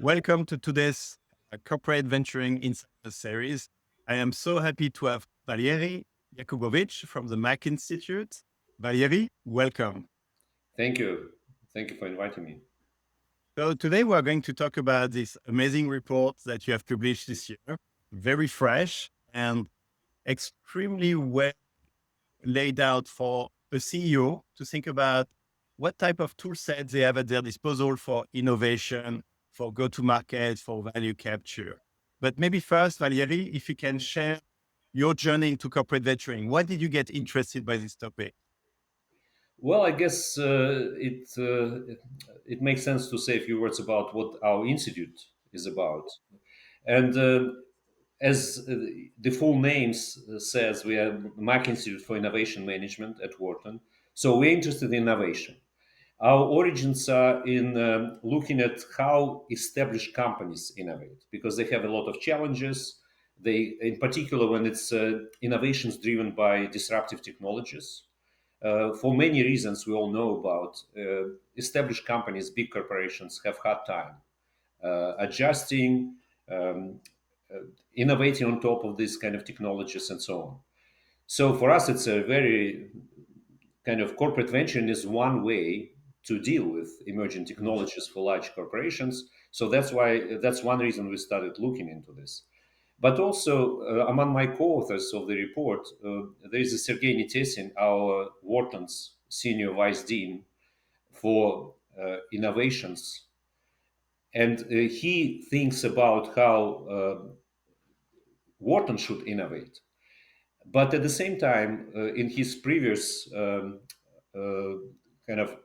Welcome to today's Corporate Venturing Insider series. I am so happy to have Valery Yakubovich from the Mack Institute. Valery, welcome. Thank you. Thank you for inviting me. So today we are going to talk about this amazing report that you have published this year, very fresh and extremely well laid out for a CEO to think about what type of tool sets they have at their disposal for innovation, for go-to-market, for value capture. But maybe first, Valery, if you can share your journey into corporate venturing, why did you get interested by this topic? Well, I guess it makes sense to say a few words about what our institute is about. And as the full names says, we are Mack Institute for Innovation Management at Wharton. So we're interested in innovation. Our origins are in looking at how established companies innovate because they have a lot of challenges. They, in particular, when it's innovations driven by disruptive technologies. For many reasons we all know about, established companies, big corporations have hard time adjusting, um, innovating on top of these kind of technologies and so on. So for us, it's a very kind of corporate venturing is one way to deal with emerging technologies for large corporations. So that's one reason we started looking into this. But also, among my co-authors of the report, there is a Sergei Nitesin, our Wharton's senior vice dean for innovations, and he thinks about how Wharton should innovate. But at the same time, in his previous uh, kind of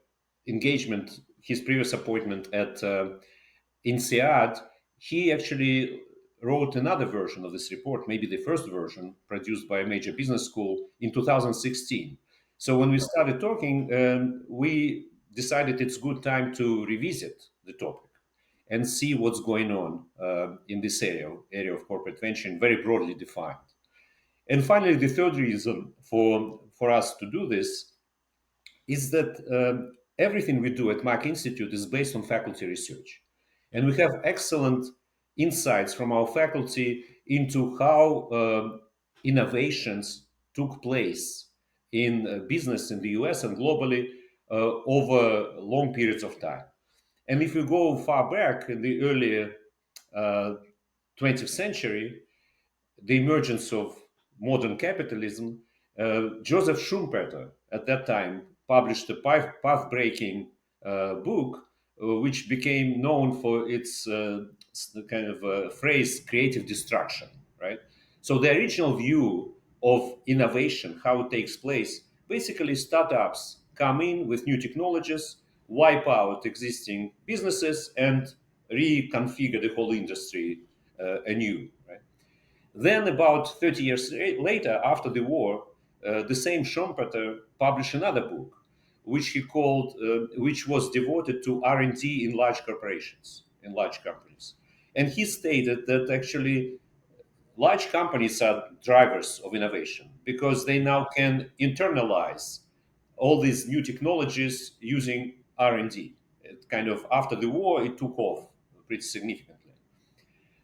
engagement, his previous appointment at INSEAD, he actually wrote another version of this report, maybe the first version, produced by a major business school in 2016. So when we started talking, we decided it's good time to revisit the topic and see what's going on in this area of corporate venturing, very broadly defined. And finally, the third reason for us to do this is that everything we do at Mack Institute is based on faculty research. And we have excellent insights from our faculty into how innovations took place in business in the US and globally over long periods of time. And if you go far back in the early uh, 20th century, the emergence of modern capitalism, Joseph Schumpeter at that time published a path-breaking book, which became known for its kind of phrase "creative destruction." Right. So the original view of innovation, how it takes place, basically startups come in with new technologies, wipe out existing businesses, and reconfigure the whole industry anew. Right? Then, about 30 years later, after the war, the same Schumpeter published another book, which was devoted to R&D in large corporations, in large companies. And he stated that actually large companies are drivers of innovation because they now can internalize all these new technologies using R&D. It kind of after the war, it took off pretty significantly.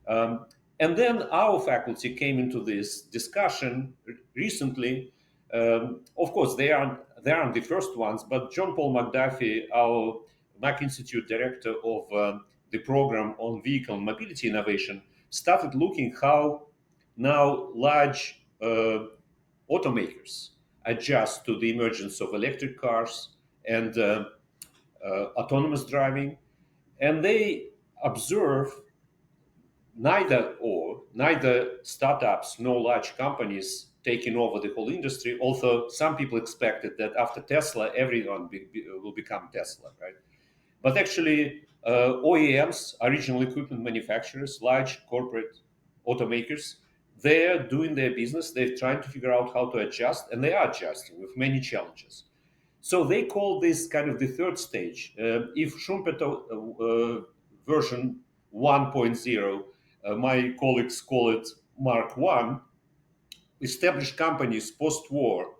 Um, and then our faculty came into this discussion recently. Of course, they aren't the first ones, but John Paul McDuffie, our Mack Institute director of the program on vehicle mobility innovation, started looking how now large automakers adjust to the emergence of electric cars and autonomous driving, and they observe neither startups nor large companies taking over the whole industry. Although some people expected that after Tesla, everyone will become Tesla, right? But actually, OEMs, original equipment manufacturers, large corporate automakers, they're doing their business. They're trying to figure out how to adjust, and they are adjusting with many challenges. So they call this kind of the third stage. If Schumpeter version 1.0, my colleagues call it Mark 1, established companies post-war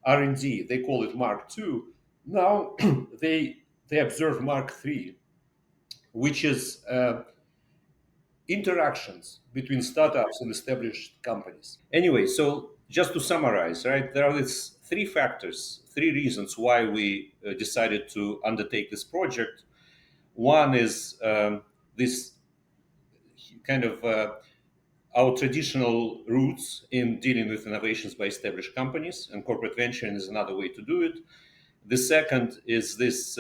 R&D, they call it Mark 2. Now they observe Mark 3, which is interactions between startups and established companies. Anyway, so just to summarize, right, there are these three factors, three reasons why we decided to undertake this project. One is this kind of our traditional roots in dealing with innovations by established companies, and corporate venturing is another way to do it. The second is this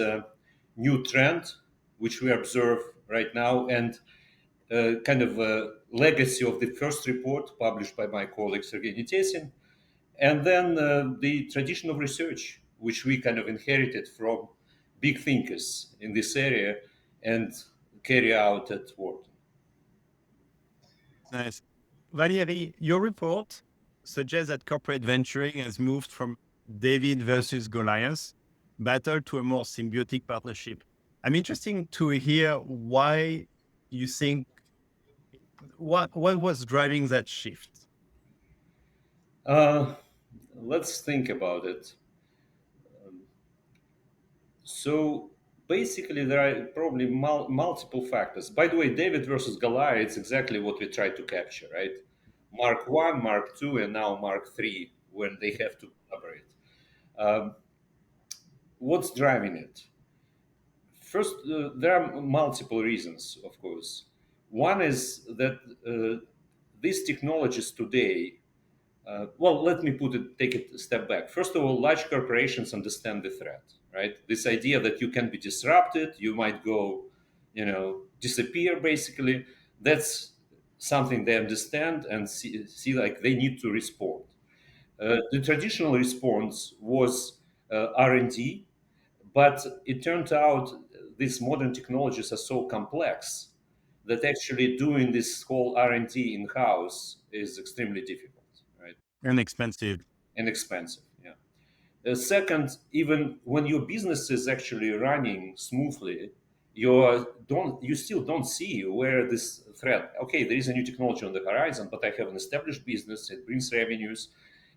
new trend, which we observe right now, and kind of a legacy of the first report published by my colleague Sergei Nitesin, and then the tradition of research, which we kind of inherited from big thinkers in this area and carry out at work. Nice. Valery, your report suggests that corporate venturing has moved from David versus Goliath battle to a more symbiotic partnership. I'm interested to hear why you think what was driving that shift. Uh, let's think about it. So basically, there are probably multiple factors. By the way, David versus Goliath is exactly what we try to capture, right? Mark 1, Mark 2, and now Mark 3, when they have to collaborate. Um, what's driving it? First, there are multiple reasons, of course. One is that these technologies today, well, let me take it a step back. First of all, large corporations understand the threat, right? This idea that you can be disrupted, you might go, disappear basically. That's something they understand and see like they need to respond. The traditional response was R&D, but it turned out these modern technologies are so complex that actually doing this whole R&D in-house is extremely difficult, right? And expensive. And expensive. Yeah. Second, even when your business is actually running smoothly, you still don't see where this threat. Okay, there is a new technology on the horizon, but I have an established business. It brings revenues.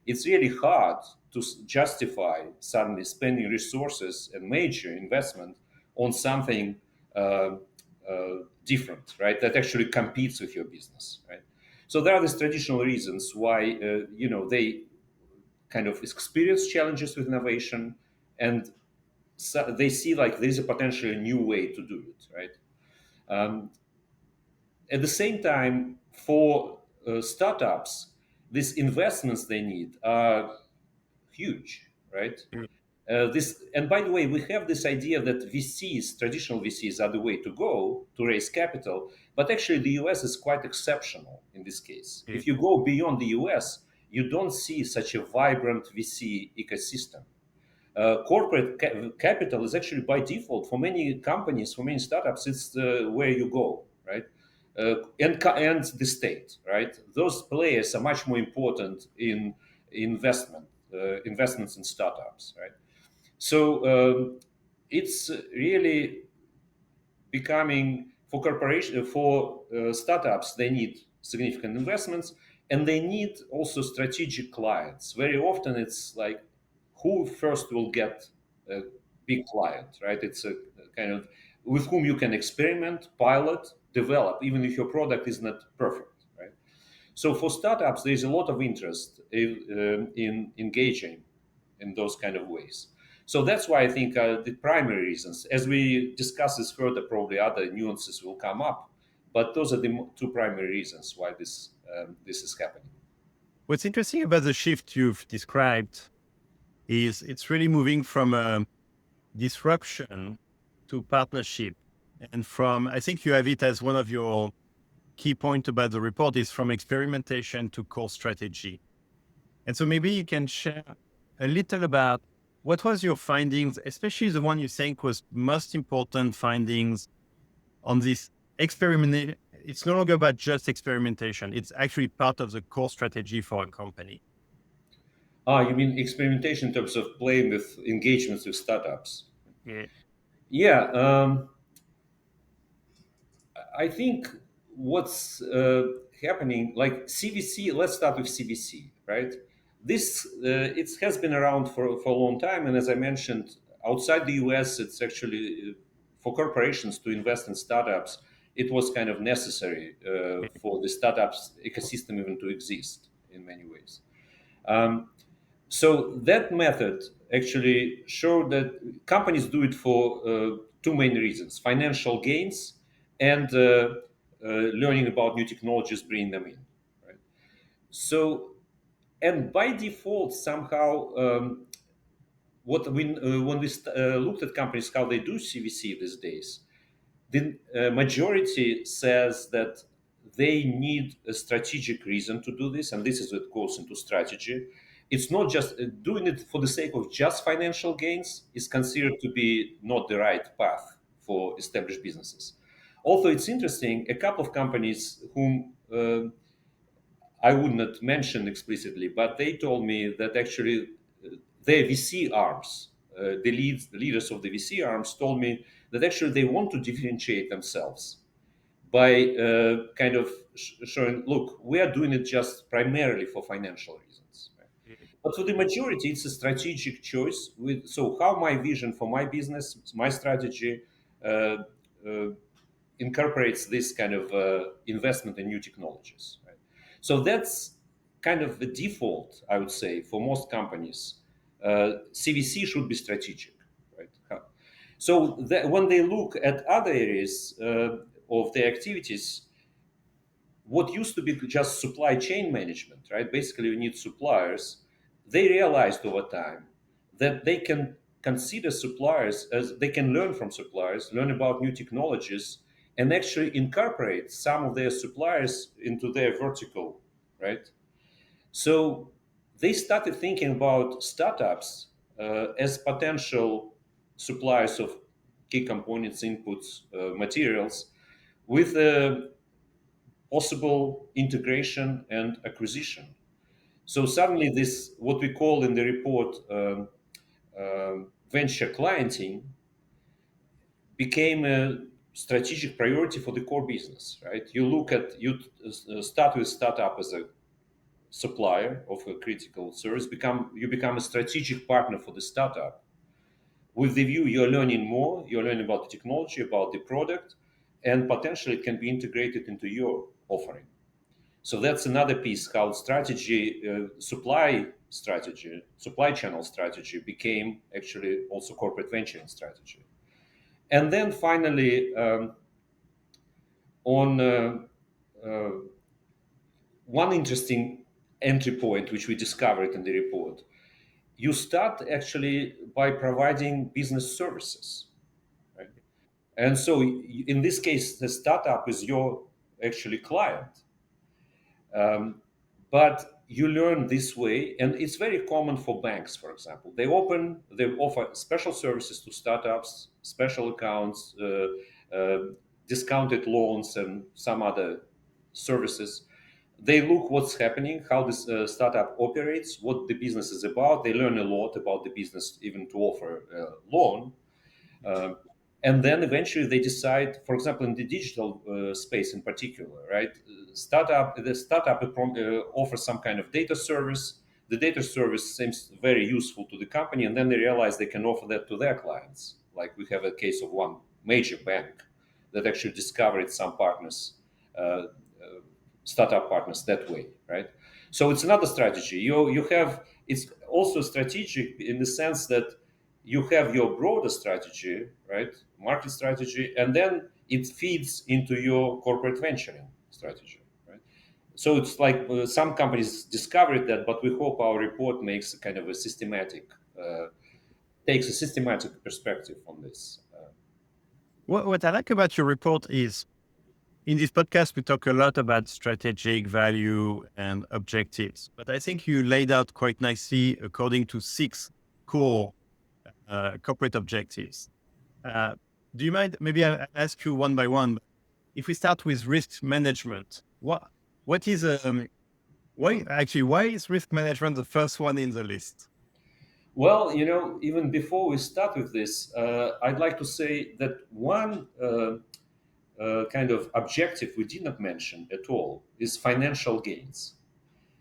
It's really hard to justify suddenly spending resources and major investment on something uh, different, right? That actually competes with your business, right? So there are these traditional reasons why they kind of experience challenges with innovation, and so they see like there's a potentially new way to do it, right? um, at the same time, for startups, these investments they need are huge, right? This, and by the way, we have this idea that VCs, traditional VCs, are the way to go to raise capital, but actually the US is quite exceptional in this case. If you go beyond the US, you don't see such a vibrant VC ecosystem. Corporate capital is actually by default for many companies, for many startups, it's where you go, right? And the state, right? Those players are much more important in investments in startups, right? So it's really becoming for corporation for startups. They need significant investments, and they need also strategic clients. Very often, it's like who first will get a big client, right? It's a kind of with whom you can experiment, pilot, develop, even if your product is not perfect, right? So for startups, there's a lot of interest in engaging in those kind of ways. So that's why I think the primary reasons, as we discuss this further, probably other nuances will come up, but those are the two primary reasons why this is happening. What's interesting about the shift you've described is it's really moving from disruption to partnership. And from, I think you have it as one of your key points about the report is from experimentation to core strategy. And so maybe you can share a little about what was your findings, especially the one you think was most important findings on this experiment. It's no longer about just experimentation. It's actually part of the core strategy for a company. Ah, you mean experimentation in terms of playing with engagements with startups? Yeah. Yeah, I think what's happening, like CVC. Let's start with CVC, right? This it has been around for a long time, and as I mentioned, outside the US, it's actually for corporations to invest in startups. it was kind of necessary for the startups ecosystem even to exist in many ways. Um, so that method actually showed that companies do it for two main reasons: financial gains and learning about new technologies, bringing them in. Right? So, and by default, somehow, what when we looked at companies how they do CVC these days, the majority says that they need a strategic reason to do this, and this is what goes into strategy. It's not just doing it for the sake of just financial gains is considered to be not the right path for established businesses. Also, it's interesting, a couple of companies whom I would not mention explicitly, but they told me that actually their VC arms, the leaders of the VC arms, told me that actually they want to differentiate themselves by kind of showing, look, we are doing it just primarily for financial reasons. Right? But for the majority, it's a strategic choice. With so how my vision for my business, my strategy. Uh, uh, Incorporates this kind of investment in new technologies. Right? So that's kind of the default, I would say, for most companies. CVC should be strategic, right? So that when they look at other areas of their activities, what used to be just supply chain management, right? Basically, you need suppliers. They realized over time that they can consider suppliers as they can learn from suppliers, learn about new technologies, and actually incorporate some of their suppliers into their vertical, right? So they started thinking about startups as potential suppliers of key components, inputs, materials, with possible integration and acquisition. So suddenly, this what we call in the report venture clienting became a strategic priority for the core business. Right? You look at you start with startup as a supplier of a critical service. You become a strategic partner for the startup. With the view you're learning more, you're learning about the technology, about the product, and potentially it can be integrated into your offering. So that's another piece how strategy, supply channel strategy became actually also corporate venturing strategy. And then finally, on uh, one interesting entry point which we discovered in the report, you start actually by providing business services, right? And so in this case, the startup is your actually client. But you learn this way, and it's very common for banks, for example. They offer special services to startups, special accounts, discounted loans, and some other services. They look what's happening, how this startup operates, what the business is about. They learn a lot about the business, even to offer a loan. Um, and then eventually they decide, for example, in the digital space in particular, right? The startup offers some kind of data service. The data service seems very useful to the company, and then they realize they can offer that to their clients. Like we have a case of one major bank that actually discovered some partners, uh, startup partners that way, right? So it's another strategy. You have it's also strategic in the sense that you have your broader strategy, right? Market strategy, and then it feeds into your corporate venturing strategy, right? So it's like some companies discovered that, but we hope our report makes a kind of a systematic, takes a systematic perspective on this. What I like about your report is in this podcast, we talk a lot about strategic value and objectives, but I think you laid out quite nicely according to six core corporate objectives. Uh, do you mind? Maybe I ask you one by one. If we start with risk management, what is why is risk management the first one in the list? Well, even before we start with this, I'd like to say that one kind of objective we did not mention at all is financial gains.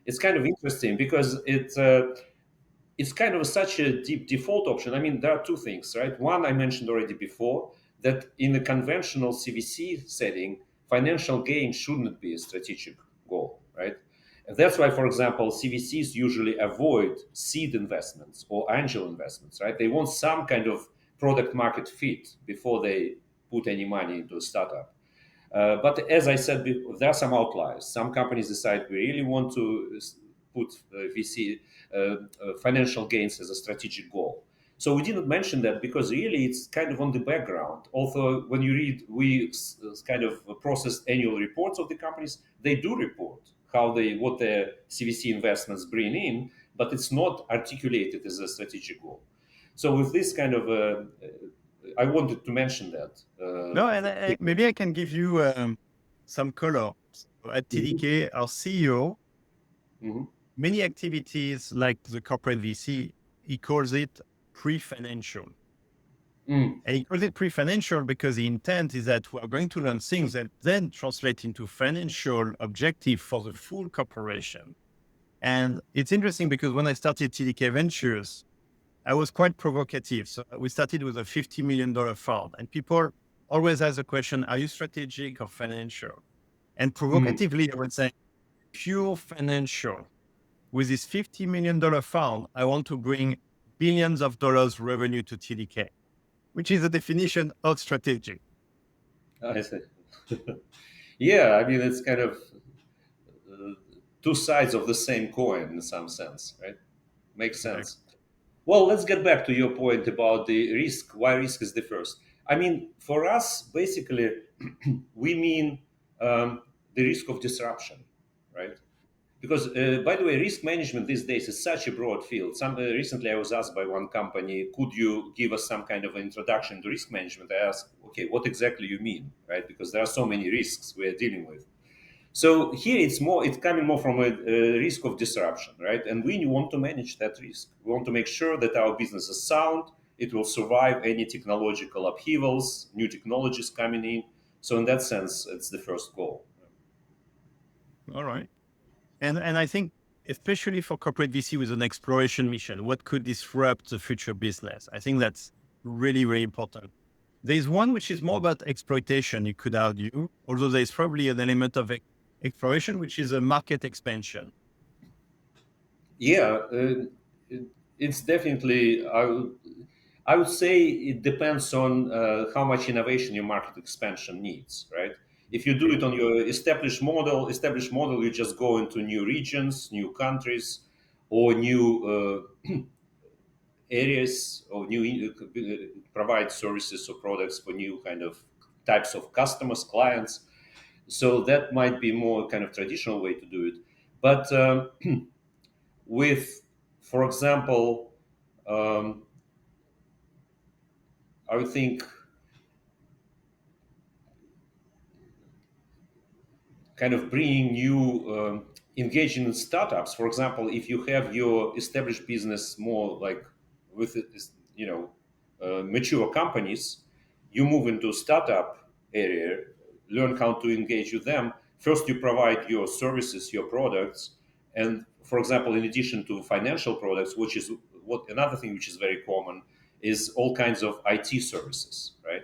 It's kind of interesting because it's kind of such a deep default option. I mean, there are two things, right? One I mentioned already before, that in a conventional CVC setting, financial gain shouldn't be a strategic goal, right? And that's why, for example, CVCs usually avoid seed investments or angel investments, right? They want some kind of product market fit before they put any money into a startup. But as I said before, there are some outliers. Some companies decide we really want to put VC financial gains as a strategic goal. So we didn't mention that because really it's kind of on the background. Although when you read, we kind of process annual reports of the companies, they do report how they what their CVC investments bring in, but it's not articulated as a strategic goal. So with this kind of, I wanted to mention that. No, and maybe I can give you some color. So at Mhm. TDK, our CEO, Mhm. many activities like the corporate VC, he calls it pre-financial. Mm. And he calls it pre-financial because the intent is that we are going to learn things that then translate into financial objective for the full corporation. And it's interesting because when I started TDK Ventures, I was quite provocative. So we started with a $50 million fund, and people always ask the question, are you strategic or financial? And Mm. provocatively, I would say pure financial. With this $50 million fund, I want to bring billions of dollars revenue to TDK, which is the definition of strategic. I see. Yeah, I mean, it's kind of uh, two sides of the same coin in some sense, right? Makes Exactly. sense. Well, let's get back to your point about the risk. Why risk is the first? I mean, for us, basically, we mean the risk of disruption, right? Because, by the way, risk management these days is such a broad field. Recently, I was asked by one company, "Could you give us some kind of introduction to risk management?" I asked, "Okay, what exactly you mean, right? Because there are so many risks we are dealing with." So here it's coming more from a risk of disruption, right? And we want to manage that risk. We want to make sure that our business is sound. It will survive any technological upheavals, new technologies coming in. So in that sense, it's the first goal. All right. And I think, especially for corporate VC with an exploration mission, what could disrupt the future business? I think that's really, really important. There's one which is more about exploitation, you could argue, although there's probably an element of exploration, which is a market expansion. Yeah, it's definitely. I would say it depends on how much innovation your market expansion needs, right? If you do Okay. it on your established model, you just go into new regions, new countries, or new areas, or new provide services or products for new kind of types of customers, clients. So that might be more kind of traditional way to do it. But with, for example, um, I would think kind of bringing new engaging in startups. For example, if you have your established business more like with you know mature companies, you move into startup area, learn how to engage with them. First, you provide your services, your products, and for example, in addition to financial products, which is what another thing which is very common is all kinds of IT services, right?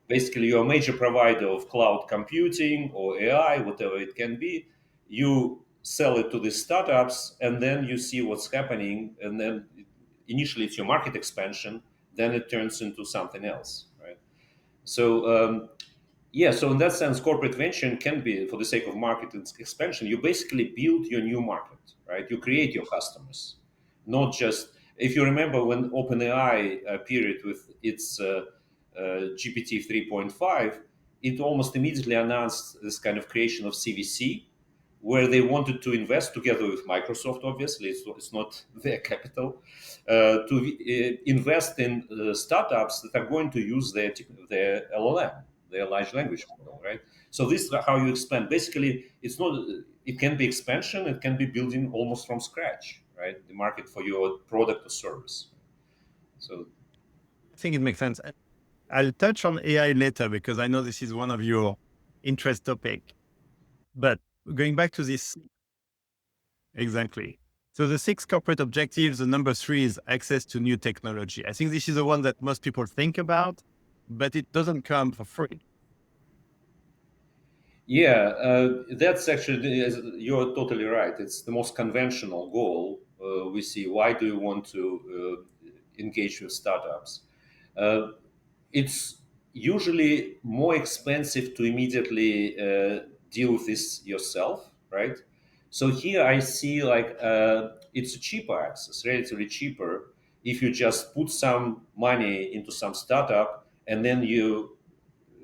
Basically you're a major provider of cloud computing or AI, whatever it can be. You sell it to the startups, and then you see what's happening, and then initially it's your market expansion, then it turns into something else, right? So yeah, so in that sense, corporate venture can be for the sake of market expansion. You basically build your new market, right? You create your customers, not just. If you remember when OpenAI appeared with its GPT 3.5, it almost immediately announced this kind of creation of CVC, where they wanted to invest together with Microsoft. Obviously, it's not their capital, to invest in startups that are going to use their LLM, their large language model, right? So this is how you expand. Basically, it's not. It can be expansion. It can be building almost from scratch, right? The market for your product or service. So I think it makes sense. And I'll touch on AI later because I know this is one of your interest topic. But going back to this, exactly. So the six corporate objectives, the number three is access to new technology. I think this is the one that most people think about, but it doesn't come for free. Yeah, that's actually, you're totally right. It's the most conventional goal we see. Why do you want to engage with startups? Uh, it's usually more expensive to immediately deal with this yourself, right? So here I see like it's a cheaper access, relatively cheaper, if you just put some money into some startup and then you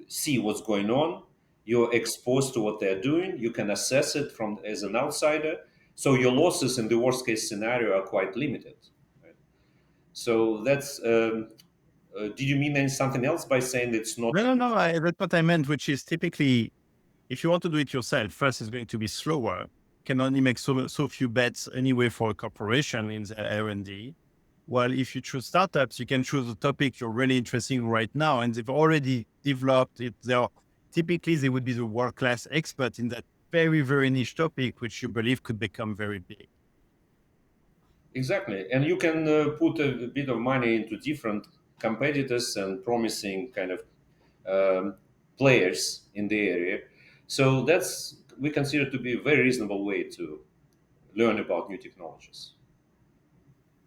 see what's going on. You're exposed to what they're doing. You can assess it from as an outsider. So your losses in the worst case scenario are quite limited. Right? So that's. Did you mean something else by saying it's not? No. That's what I meant, which is typically, if you want to do it yourself, first it's going to be slower. Can only make so few bets anyway for a corporation in the R&D. Well, if you choose startups, you can choose a topic you're really interested in right now, and they've already developed it. Typically they would be the world-class expert in that very niche topic, which you believe could become very big. Exactly, and you can put a bit of money into different competitors and promising kind of um, players in the area. So that's we consider to be a very reasonable way to learn about new technologies.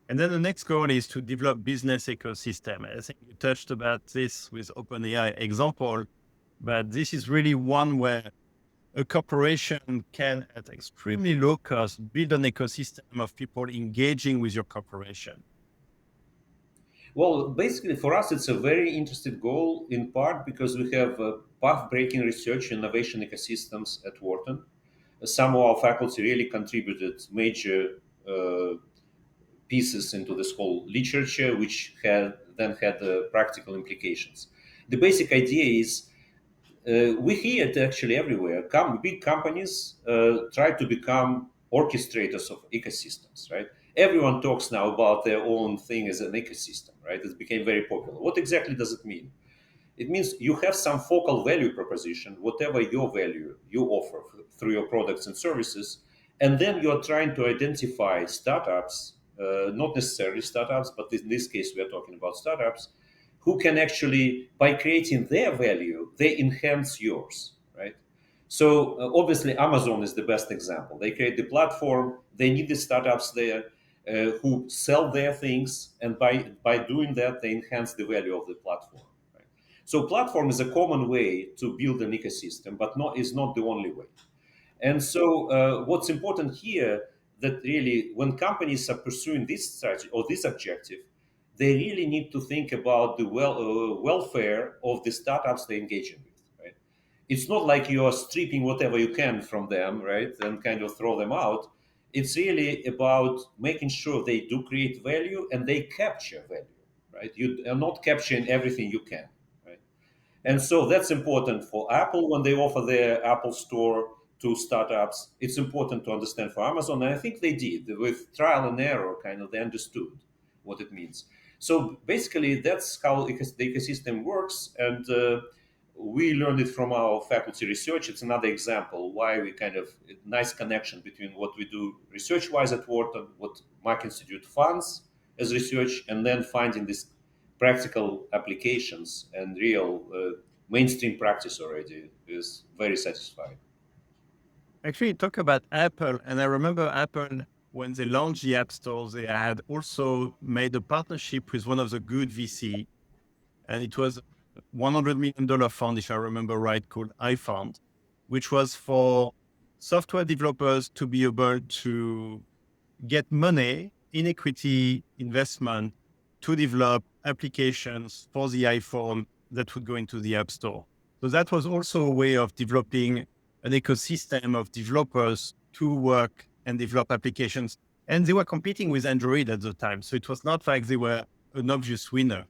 And then the next goal is to develop business ecosystem. I think you touched about this with OpenAI example, but this is really one where a corporation can, at extremely low cost, build an ecosystem of people engaging with your corporation. Well, basically, for us, it's a very interesting goal in part because we have path breaking research innovation ecosystems at Wharton. Some of our faculty really contributed major pieces into this whole literature, which had practical implications. The basic idea is we hear it actually everywhere. Big companies try to become orchestrators of ecosystems, right? Everyone talks now about their own thing as an ecosystem, right? It became very popular. What exactly does it mean? It means you have some focal value proposition, whatever your value you offer through your products and services, and then you're trying to identify startups, not necessarily startups, but in this case we are talking about startups, who can actually, by creating their value, they enhance yours, right? So obviously Amazon is the best example. They create the platform, they need the startups there who sell their things, and by doing that, they enhance the value of the platform. Right? So platform is a common way to build an ecosystem, but not is not the only way. And so what's important here that really when companies are pursuing this strategy or this objective, they really need to think about the welfare of the startups they engage in with. Right? It's not like you are stripping whatever you can from them, right, and kind of throw them out. It's really about making sure they do create value and they capture value, right? You are not capturing everything you can, right? And so that's important for Apple when they offer their Apple Store to startups. It's important to understand for Amazon, and I think they did with trial and error. Kind of, they understood what it means. So basically, that's how the ecosystem works, and we learned it from our faculty research. It's another example why we kind of nice connection between what we do research-wise at Wharton, what Mack Institute funds as research, and then finding these practical applications and real mainstream practice already is very satisfying. Actually, talk about Apple, and I remember Apple, when they launched the App Store, they had also made a partnership with one of the good VC, and it was $100 million fund, if I remember right, called iFund, which was for software developers to be able to get money in equity investment to develop applications for the iPhone that would go into the App Store. So that was also a way of developing an ecosystem of developers to work and develop applications. And they were competing with Android at the time. So it was not like they were an obvious winner.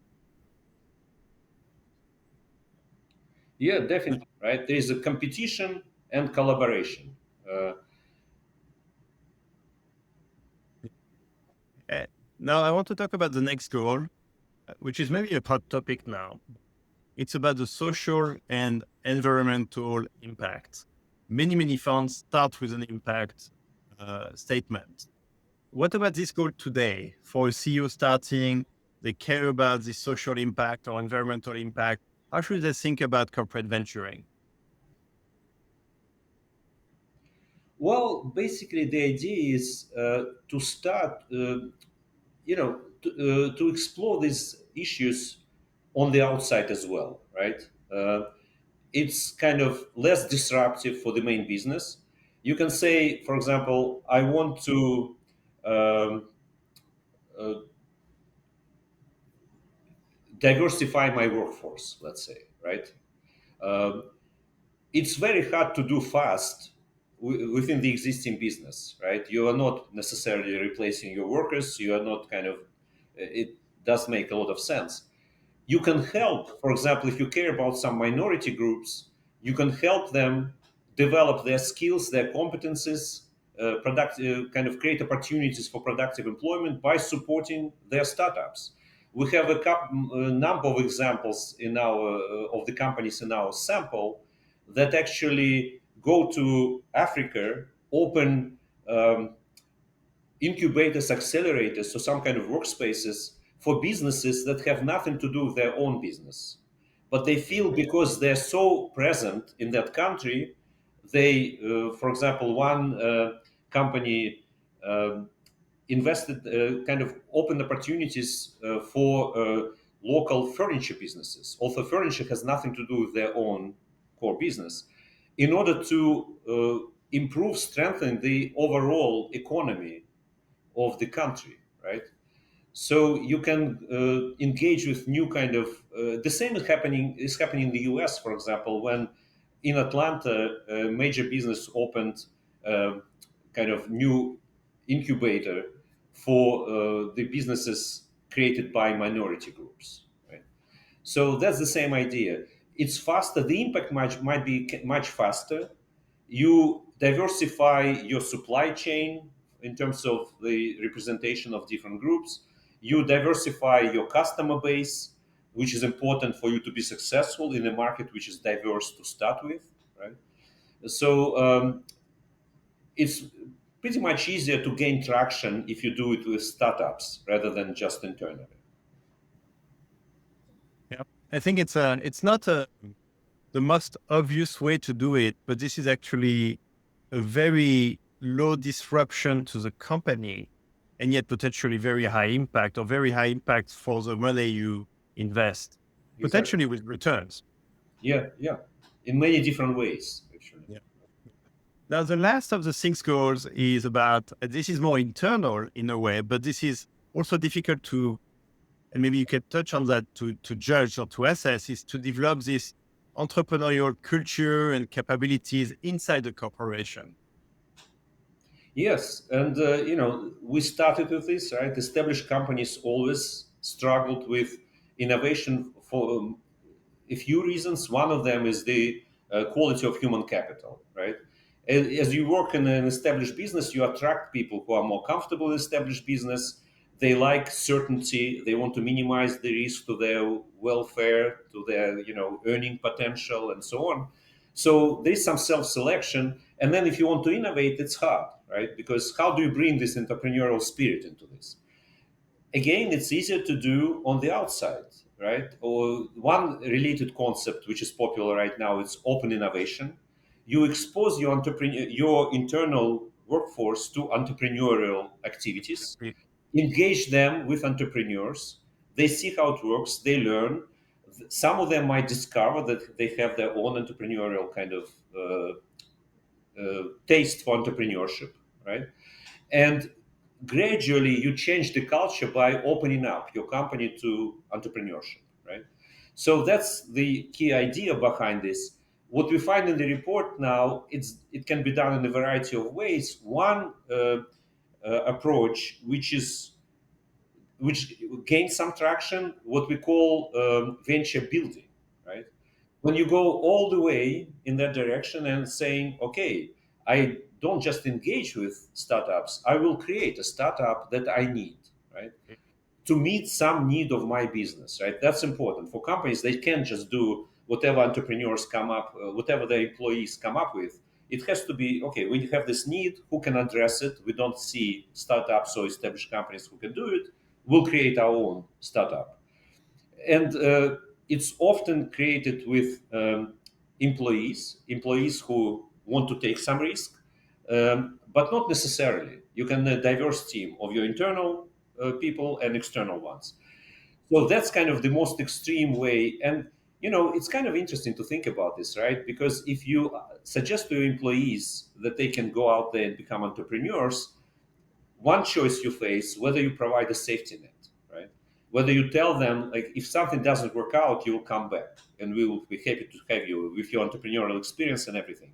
Yeah, definitely. Right. There is a competition and collaboration. Uh, Uh, Now, I want to talk about the next goal, which is maybe a hot topic now. It's about the social and environmental impact. Many funds start with an impact statement. What about this goal today for a CEO starting? They care about the social impact or environmental impact. How should they think about corporate venturing? Well, basically, the idea is to start, to explore these issues on the outside as well, right? It's kind of less disruptive for the main business. You can say, for example, I want to um, uh, diversify my workforce, let's say, right? Um, it's very hard to do fast within the existing business, right? You are not necessarily replacing your workers. You are not kind of, it does make a lot of sense. You can help, for example, if you care about some minority groups, you can help them develop their skills, their competences, kind of create opportunities for productive employment by supporting their startups. We have a number of examples in our of the companies in our sample that actually go to Africa, open incubators, accelerators, so some kind of workspaces for businesses that have nothing to do with their own business. But they feel because they're so present in that country, they, for example, one company um invested, kind of opened opportunities for local furniture businesses. Although furniture has nothing to do with their own core business, in order to improve, strengthen the overall economy of the country, right? So you can engage with new kind of the same is happening in the U.S. For example, when in Atlanta a major business opened uh, kind of new incubator for the businesses created by minority groups, right? So that's the same idea. It's faster. The impact might be much faster. You diversify your supply chain in terms of the representation of different groups. You diversify your customer base, which is important for you to be successful in a market which is diverse to start with, right? So it's pretty much easier to gain traction if you do it with startups rather than just internally. Yeah. I think it's not the most obvious way to do it, but this is actually a very low disruption to the company and yet potentially very high impact or very high impact for the money you invest, Exactly. potentially with returns. Yeah, yeah. In many different ways, actually. Yeah. Now, the last of the six goals is about this is more internal in a way, but this is also difficult to, and maybe you can touch on that to judge or to assess, is to develop this entrepreneurial culture and capabilities inside the corporation. Yes, and we started with this, right? Established companies always struggled with innovation for a few reasons. One of them is the quality of human capital, right? As you work in an established business, you attract people who are more comfortable in established business. They like certainty. They want to minimize the risk to their welfare, to their earning potential, and so on. So there's some self-selection, and then if you want to innovate, it's hard, right? Because how do you bring this entrepreneurial spirit into this? Again, it's easier to do on the outside, right? Or one related concept which is popular right now is open innovation. You expose your internal workforce to entrepreneurial activities, engage them with entrepreneurs. They see how it works, they learn. Some of them might discover that they have their own entrepreneurial kind of taste for entrepreneurship, right? And gradually you change the culture by opening up your company to entrepreneurship, right? So that's the key idea behind this. What we find in the report now, it can be done in a variety of ways. One approach, which gains some traction, what we call venture building, right? When you go all the way in that direction and saying, okay, I don't just engage with startups, I will create a startup that I need, right? To meet some need of my business, right? That's important for companies. They can't just do whatever entrepreneurs come up, whatever their employees come up with. It has to be okay. We have this need. Who can address it? We don't see startups or established companies who can do it. We'll create our own startup, and it's often created with employees who want to take some risk, but not necessarily. You can a diverse team of your internal people and external ones. So that's kind of the most extreme way. And it's kind of interesting to think about this, right? Because if you suggest to your employees that they can go out there and become entrepreneurs, one choice you face whether you provide a safety net, right? Whether you tell them, like, if something doesn't work out, you will come back and we will be happy to have you with your entrepreneurial experience and everything.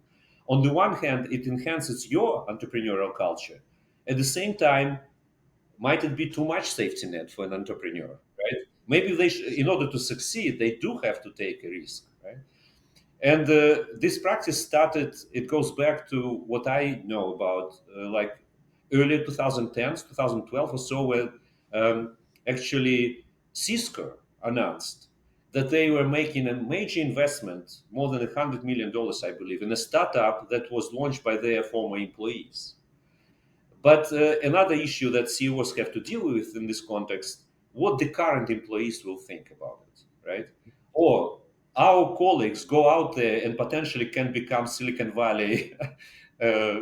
On the one hand, it enhances your entrepreneurial culture. At the same time, might it be too much safety net for an entrepreneur, right? Maybe in order to succeed, they do have to take a risk, right? And this practice started, it goes back to what I know about, like early 2010s, 2012 or so, where actually Cisco announced that they were making a major investment, more than $100 million, I believe, in a startup that was launched by their former employees. But another issue that CEOs have to deal with in this context, what the current employees will think about it, right? Or our colleagues go out there and potentially can become Silicon Valley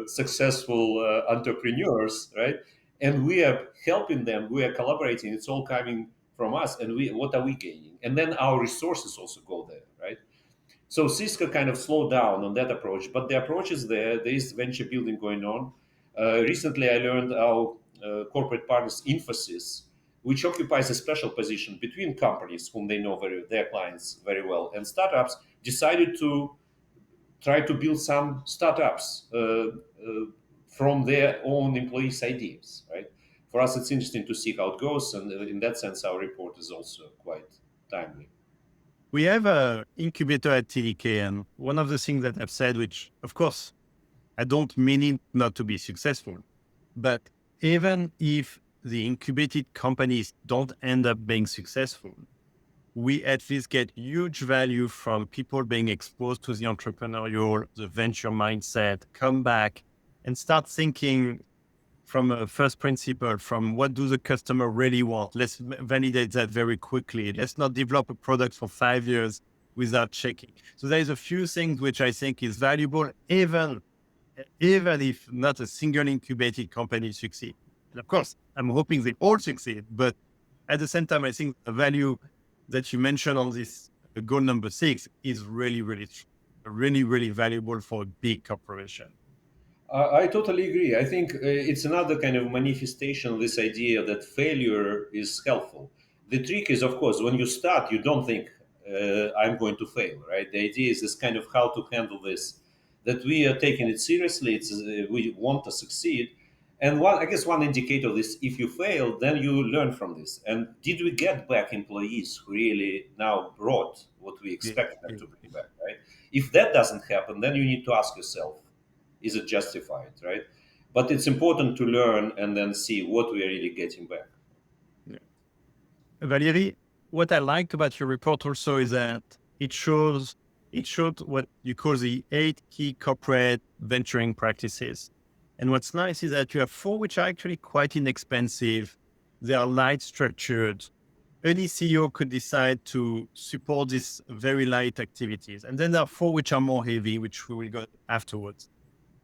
successful entrepreneurs, right? And we are helping them, we are collaborating, it's all coming from us. And what are we gaining? And then our resources also go there, right? So Cisco kind of slowed down on that approach, but the approach is there. There is venture building going on. Recently, I learned our corporate partners, Infosys, which occupies a special position between companies whom they know their clients very well, and startups, decided to try to build some startups from their own employees' ideas. Right? For us, it's interesting to see how it goes, and in that sense, our report is also quite timely. We have a incubator at TDK, and one of the things that I've said, which of course I don't mean it not to be successful, but even if the incubated companies don't end up being successful, we at least get huge value from people being exposed to the entrepreneurial, the venture mindset, come back and start thinking from a first principle, from what do the customer really want? Let's validate that very quickly. Let's not develop a product for 5 years without checking. So there's a few things which I think is valuable, even if not a single incubated company succeed. And of course, I'm hoping they all succeed, but at the same time, I think the value that you mentioned on this goal number 6 is really valuable for a big corporation. I totally agree. I think it's another kind of manifestation of this idea that failure is helpful. The trick is, of course, when you start, you don't think, I'm going to fail, right? The idea is this kind of how to handle this, that we are taking it seriously, we want to succeed. And I guess one indicator of this, if you fail, then you learn from this. And did we get back employees who really now brought what we Yeah, expected them yeah, to bring yeah. back, right? If that doesn't happen, then you need to ask yourself, is it justified, right? But it's important to learn and then see what we are really getting back. Yeah. Valery, what I liked about your report also is that it showed what you call the 8 key corporate venturing practices. And what's nice is that you have 4 which are actually quite inexpensive. They are light structured. Any CEO could decide to support these very light activities. And then there are 4 which are more heavy, which we will go afterwards.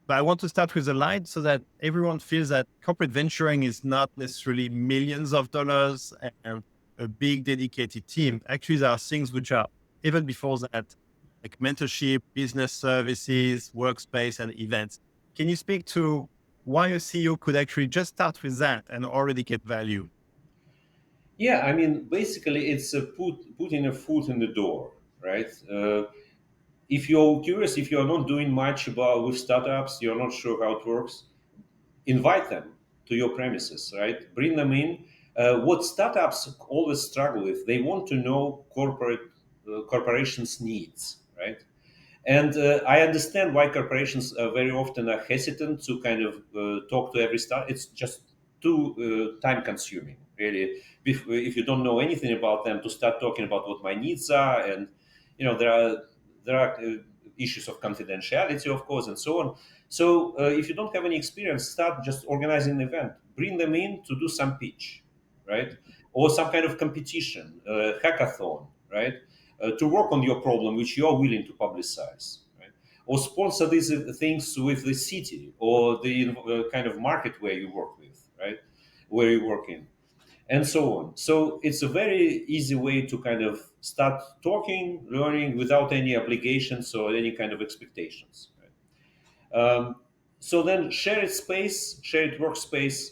But I want to start with the light so that everyone feels that corporate venturing is not necessarily millions of dollars and a big dedicated team. Actually, there are things which are even before that, like mentorship, business services, workspace, and events. Can you speak to why a CEO could actually just start with that and already get value? Yeah, I mean, basically, it's putting a foot in the door, right? If you're curious, if you're not doing much about with startups, you're not sure how it works, invite them to your premises, right? Bring them in. What startups always struggle with, they want to know corporations' needs, right? And I understand why corporations very often are hesitant to kind of talk to every start. It's just too time consuming, really. If you don't know anything about them, to start talking about what my needs are, and there are issues of confidentiality, of course, and so on. So if you don't have any experience, start just organizing an event. Bring them in to do some pitch, right? Or some kind of competition, hackathon, right? To work on your problem, which you're willing to publicize. Right? or sponsor these things with the city or the kind of market where you work with, right? Where you work in, and so on. So it's a very easy way to kind of start talking, learning without any obligations or any kind of expectations. Right? So then shared space, shared workspace,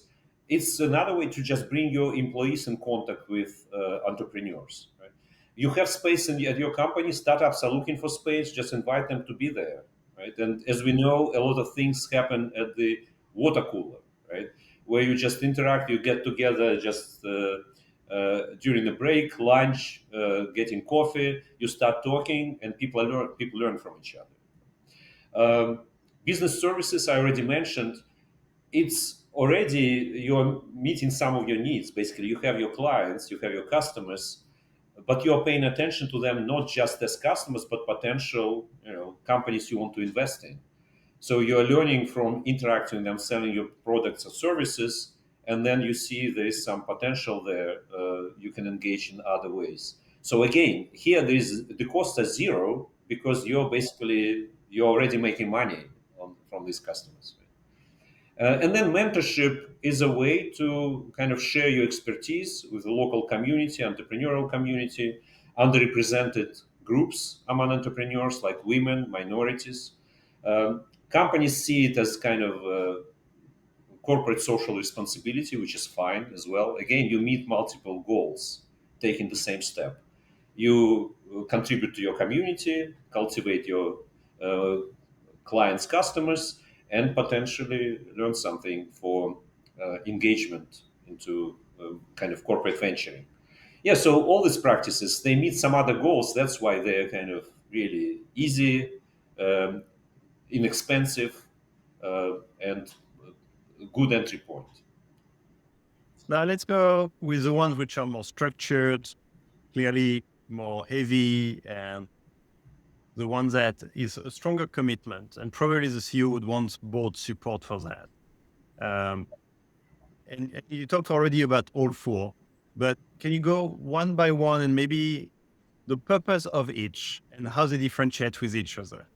it's another way to just bring your employees in contact with entrepreneurs. Right? You have space at your company, startups are looking for space, just invite them to be there. Right? And as we know, a lot of things happen at the water cooler, right? Where you just interact, you get together just during the break, lunch, getting coffee, you start talking, and people learn from each other. Business services, I already mentioned, it's already you're meeting some of your needs. Basically, you have your clients, you have your customers, but you're paying attention to them not just as customers, but potential, companies you want to invest in. So you're learning from interacting with them, selling your products or services, and then you see there is some potential there. You can engage in other ways. So again, here there is the costs are zero because you're already making money from these customers. And then mentorship is a way to kind of share your expertise with the local community, entrepreneurial community, underrepresented groups among entrepreneurs like women, minorities. Companies see it as kind of corporate social responsibility, which is fine as well. Again, you meet multiple goals taking the same step. You contribute to your community, cultivate your uh, clients, customers, and potentially learn something for engagement into kind of corporate venturing. Yeah, so all these practices, they meet some other goals. That's why they're kind of really easy, um, inexpensive, and a good entry point. Now let's go with the ones which are more structured, clearly more heavy, and the ones that is a stronger commitment. And probably the CEO would want board support for that. Um, and you talked already about all four, but can you go one by one and maybe the purpose of each and how they differentiate with each other?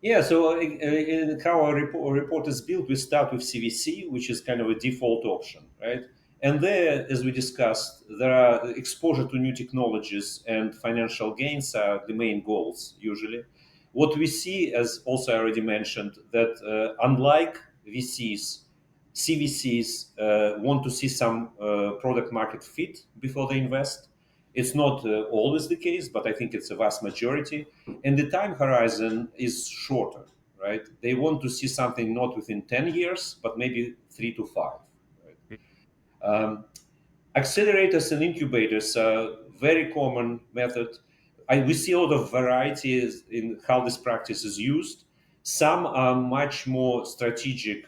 Yeah, so in how our report is built, we start with CVC, which is kind of a default option, right? And there, as we discussed, there are exposure to new technologies and financial gains are the main goals usually. What we see, as also I already mentioned, that unlike VCs, CVCs want to see some product market fit before they invest. It's not always the case, but I think it's a vast majority. And the time horizon is shorter, right? They want to see something not within 10 years, but maybe 3 to 5. Right? Um, Accelerators and incubators are very common method. We see a lot of varieties in how this practice is used. Some are much more strategic,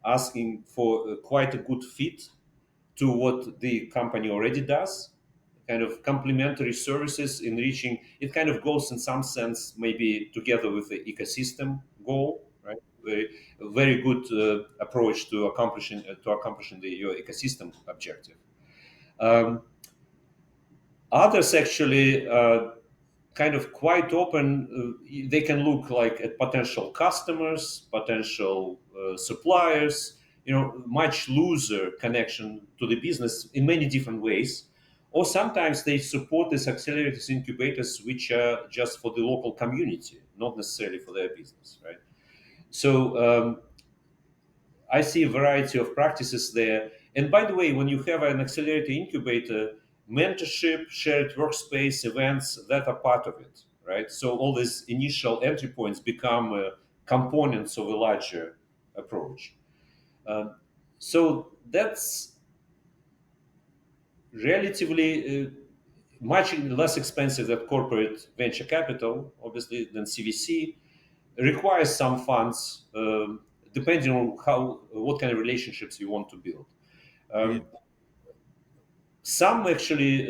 asking for quite a good fit to what the company already does, kind of complementary services enriching. It kind of goes in some sense maybe together with the ecosystem goal, right? A very good approach to accomplishing your ecosystem objective. Um, Others actually kind of quite open. They can look like at potential customers, potential suppliers, much looser connection to the business in many different ways. Or sometimes they support these accelerators, incubators, which are just for the local community, not necessarily for their business, right? So I see a variety of practices there. And by the way, when you have an accelerator incubator, mentorship, shared workspace, events, that are part of it, right? So all these initial entry points become components of a larger approach. Um, so that's relatively much less expensive than corporate venture capital, obviously, than CVC. Requires some funds, depending on what kind of relationships you want to build. Yeah. Um, some actually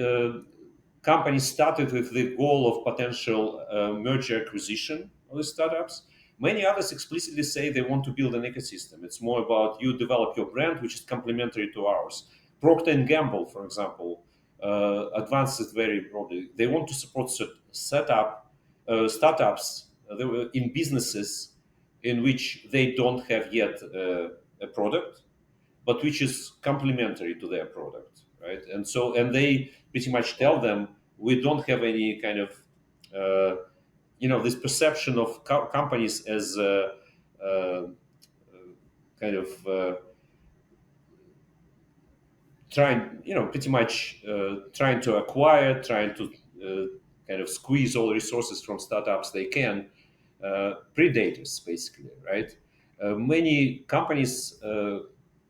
companies started with the goal of potential merger acquisition of the startups. Many others explicitly say they want to build an ecosystem. It's more about you develop your brand, which is complementary to ours. Procter and Gamble, for example, advanced it very broadly. They want to support set up startups they were in businesses in which they don't have yet a product, but which is complementary to their product, right? And so, and they pretty much tell them, we don't have any kind of, this perception of companies as uh, kind of trying, pretty much trying to acquire, trying to kind of squeeze all resources from startups they can, predators basically, right? Many companies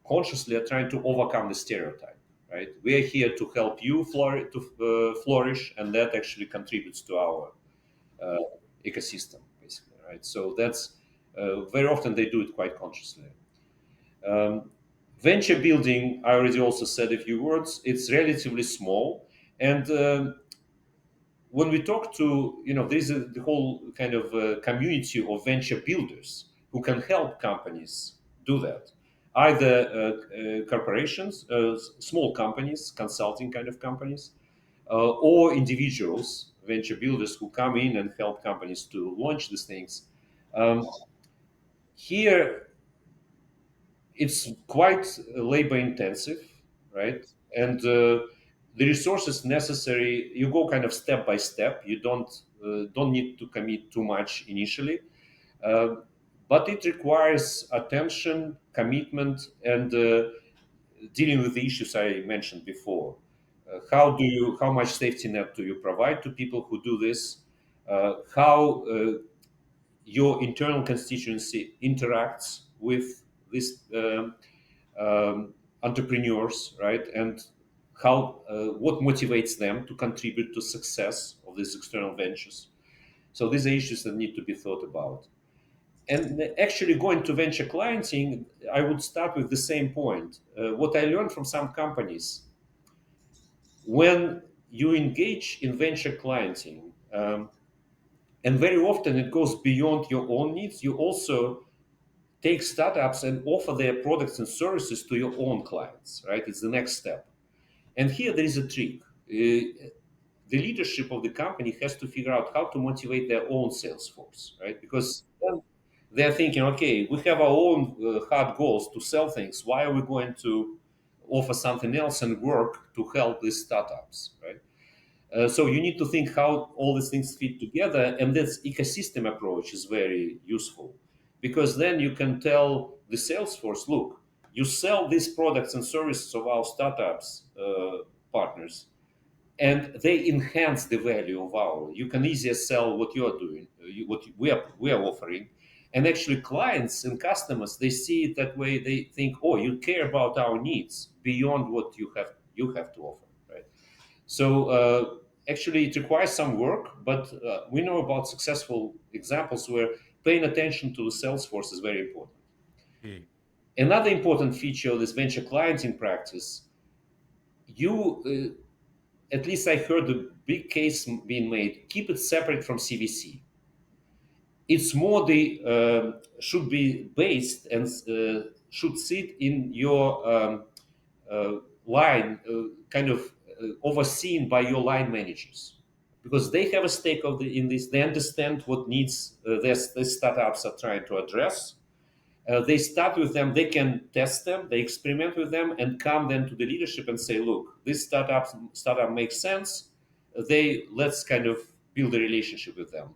consciously are trying to overcome the stereotype, right? We are here to help you flourish, and that actually contributes to our uh, ecosystem, basically, right? So that's very often they do it quite consciously. Um, Venture building, I already also said a few words. It's relatively small, and when we talk to, there's the whole kind of community of venture builders who can help companies do that. Either corporations, small companies, consulting kind of companies, or individuals, venture builders who come in and help companies to launch these things. Um, Here, it's quite labor intensive, right? And the resources necessary, you go kind of step by step. You don't need to commit too much initially, uh, but it requires attention, commitment, and dealing with the issues I mentioned before. How much safety net do you provide to people who do this? How your internal constituency interacts with these entrepreneurs, right? And how what motivates them to contribute to success of these external ventures. So these are issues that need to be thought about. And actually, going to venture clienting, I would start with the same point. What I learned from some companies, when you engage in venture clienting, and very often it goes beyond your own needs, you also take startups and offer their products and services to your own clients, right? It's the next step. And here there is a trick. The leadership of the company has to figure out how to motivate their own sales force, right? Because then they're thinking, okay, we have our own hard goals to sell things. Why are we going to offer something else and work to help these startups, right? So you need to think how all these things fit together, and this ecosystem approach is very useful because then you can tell the sales force, look, you sell these products and services of our startups partners, and they enhance the value of our. You can easier sell what you are doing, we are offering, and actually clients and customers they see it that way. They think, oh, you care about our needs beyond what you have to offer, right? So actually, it requires some work, but we know about successful examples where paying attention to the sales force is very important. Okay. Another important feature of this venture clienting practice, you, at least I heard a big case being made, keep it separate from CVC. It's more the should be based and should sit in your line, kind of overseen by your line managers because they have a stake in this. They understand what needs the startups are trying to address. They start with them. They can test them. They experiment with them and come then to the leadership and say, "Look, this startup makes sense. Let's kind of build a relationship with them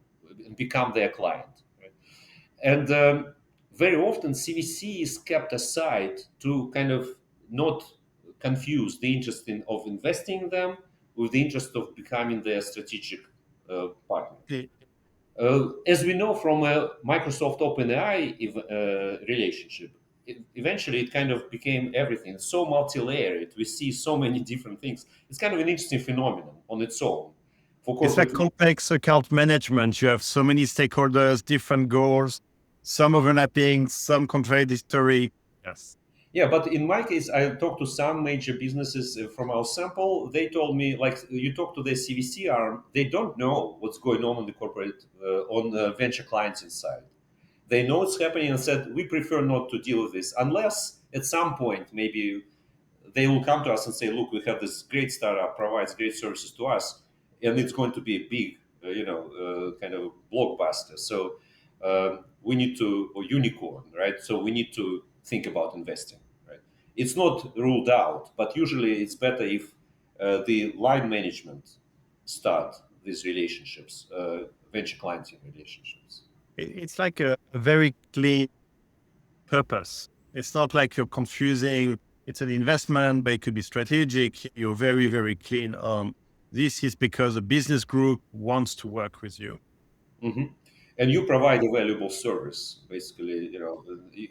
and become their client." Right? And very often, CVC is kept aside to kind of not confuse the interest of investing in them with the interest of becoming their strategic partner. Okay. As we know from a Microsoft OpenAI relationship, eventually it kind of became everything. It's so multi-layered. We see so many different things. It's kind of an interesting phenomenon on its own for It's like corporate. complex account management. You have so many stakeholders, different goals, some overlapping, some contradictory. Yes. Yeah, but in my case, I talked to some major businesses from our sample. They told me, like, you talk to the CVC arm, they don't know what's going on the corporate, on the venture clients inside. They know it's happening and said, we prefer not to deal with this unless at some point maybe they will come to us and say, look, we have this great startup, provides great services to us, and it's going to be a big kind of blockbuster. So we need to, or unicorn, right? So we need to think about investing, right? It's not ruled out, but usually it's better if the line management start these relationships, venture clienting relationships. It's like a very clean purpose. It's not like you're confusing. It's an investment, but it could be strategic. You're very, very clean on this is because a business group wants to work with you. Hmm. And you provide a valuable service. Basically,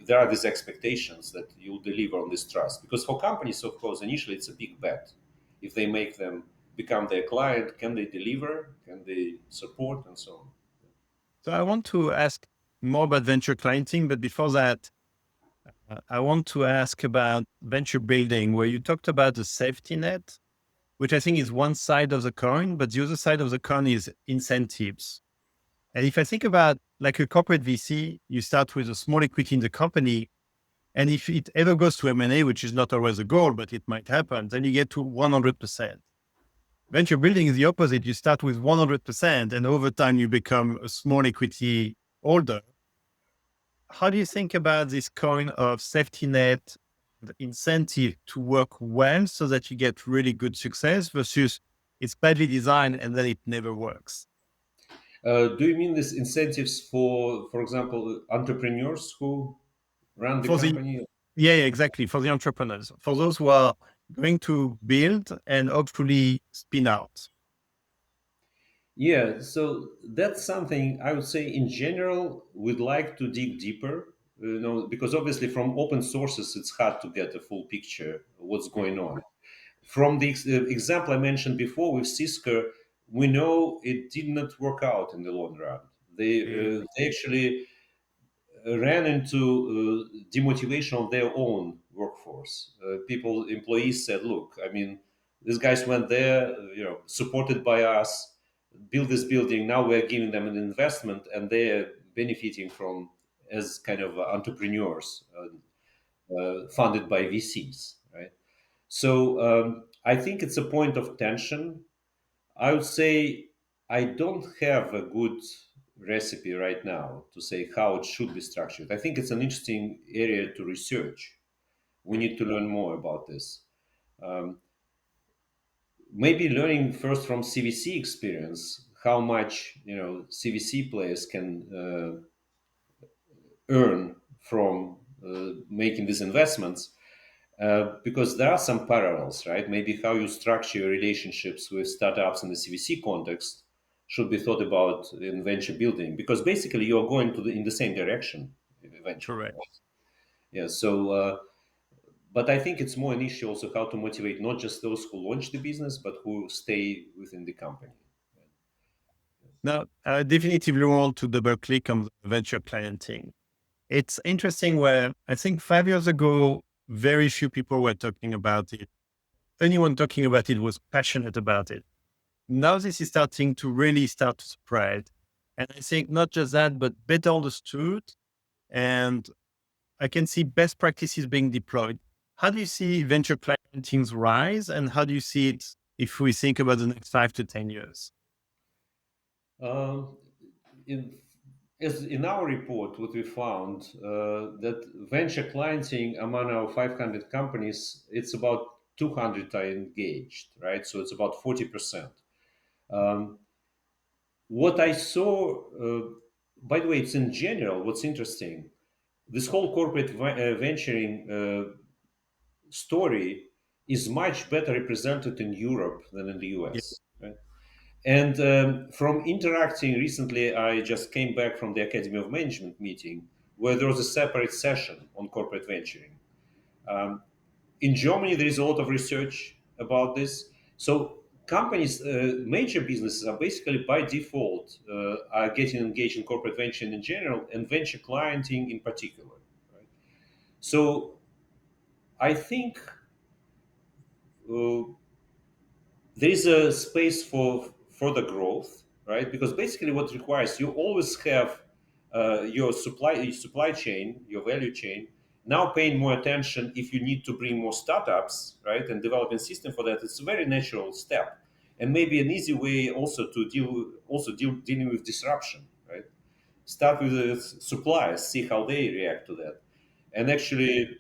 there are these expectations that you'll deliver on this trust. Because for companies, of course, initially it's a big bet. If they make them become their client, can they deliver? Can they support, and so on? So I want to ask more about venture clienting, but before that, I want to ask about venture building, where you talked about the safety net, which I think is one side of the coin, but the other side of the coin is incentives. And if I think about like a corporate VC, you start with a small equity in the company. And if it ever goes to M&A, which is not always a goal, but it might happen, then you get to 100%. Venture building is the opposite. You start with 100%, and over time, you become a small equity holder. How do you think about this coin of safety net, the incentive to work well so that you get really good success versus it's badly designed and then it never works? Do you mean these incentives for example, entrepreneurs who run the For the company? Yeah, exactly. For the entrepreneurs, for those who are going to build and hopefully spin out. Yeah, so that's something I would say in general we'd like to dig deeper, because obviously from open sources it's hard to get a full picture of what's going on. From the example I mentioned before with Cisco, we know it did not work out in the long run. They actually ran into demotivation of their own workforce. Employees said, "Look, I mean, these guys went there, supported by us, build this building. Now we're giving them an investment, and they're benefiting from as kind of entrepreneurs funded by VCs, right?" So I think it's a point of tension. I would say I don't have a good recipe right now to say how it should be structured. I think it's an interesting area to research. We need to learn more about this. Um, Maybe learning first from CVC experience how much CVC players can earn from making these investments, because there are some parallels, right? Maybe how you structure your relationships with startups in the CVC context should be thought about in venture building, because basically you're going in the same direction eventually. Correct. Yeah. So, but I think it's more an issue also how to motivate not just those who launch the business, but who stay within the company. Now, I definitively want to double click on the venture clienting. It's interesting where I think 5 years ago, very few people were talking about it. Anyone talking about it was passionate about it. Now this is starting to really start to spread. And I think not just that, but better understood. And I can see best practices being deployed. How do you see venture clientings rise? And how do you see it if we think about the next 5 to 10 years? Um, in, as in our report, what we found that venture clienting among our 500 companies, it's about 200 are engaged, right? So it's about 40%. Um, what I saw, by the way, it's in general. What's interesting, this whole corporate venturing story is much better represented in Europe than in the Yeah, US. Right? And from interacting recently, I just came back from the Academy of Management meeting where there was a separate session on corporate venturing. Um, in Germany, there is a lot of research about this. So companies, major businesses are basically by default are getting engaged in corporate venturing in general and venture clienting in particular. Right? So I think uh, there is a space for further growth, right? Because basically, what requires you always have your supply chain, your value chain. Now, paying more attention if you need to bring more startups, right, and developing system for that. It's a very natural step. and maybe an easy way also to dealing with disruption, right? Start with the suppliers, see how they react to that, and actually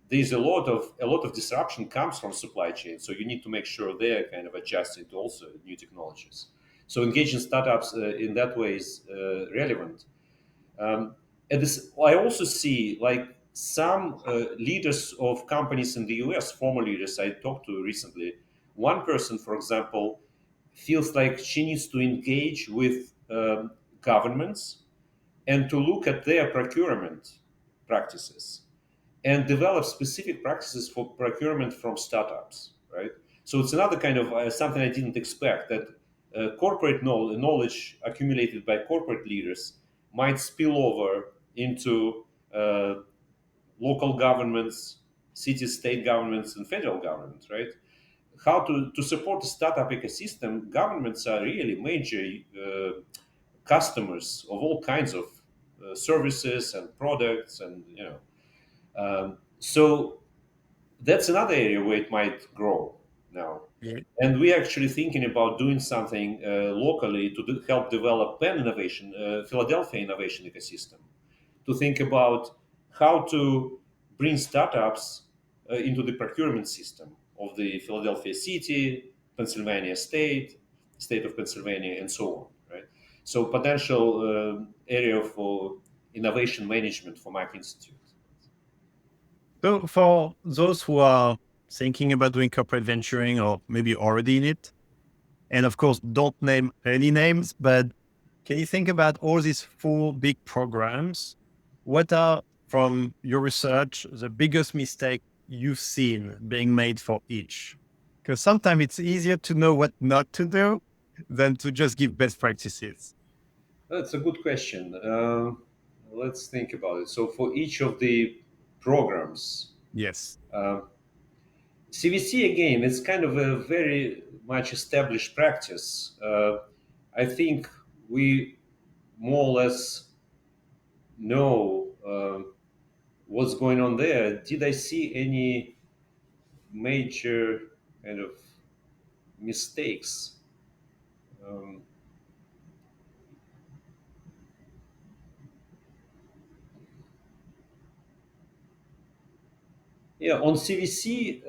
there's a lot of disruption comes from supply chain, so you need to make sure they're kind of adjusting to also new technologies. So engaging startups in that way is relevant. um, and this, I also see like some leaders of companies in the US, former leaders I talked to recently. One person, for example, feels like she needs to engage with governments and to look at their procurement practices and develop specific practices for procurement from startups, right? So it's another kind of something I didn't expect, that corporate knowledge accumulated by corporate leaders might spill over into local governments, city, state governments, and federal governments, right? How to support the startup ecosystem? Governments are really major customers of all kinds of services and products, and so that's another area where it might grow now. Yeah. And we're actually thinking about doing something locally to help develop Penn innovation, Philadelphia innovation ecosystem, to think about how to bring startups into the procurement system of the Philadelphia city, Pennsylvania state of Pennsylvania, and so on. Right. So potential area for innovation management for Mack Institute. So for those who are thinking about doing corporate venturing or maybe already in it, and of course, don't name any names, but can you think about all these four big programs? What are, from your research, the biggest mistake you've seen being made for each? Because sometimes it's easier to know what not to do than to just give best practices. That's a good question. Let's think about it. So for each of the programs, Yes. uh, CVC again, it's kind of a very much established practice. I think we more or less know what's going on there. Did I see any major kind of mistakes? Um, yeah, on CVC,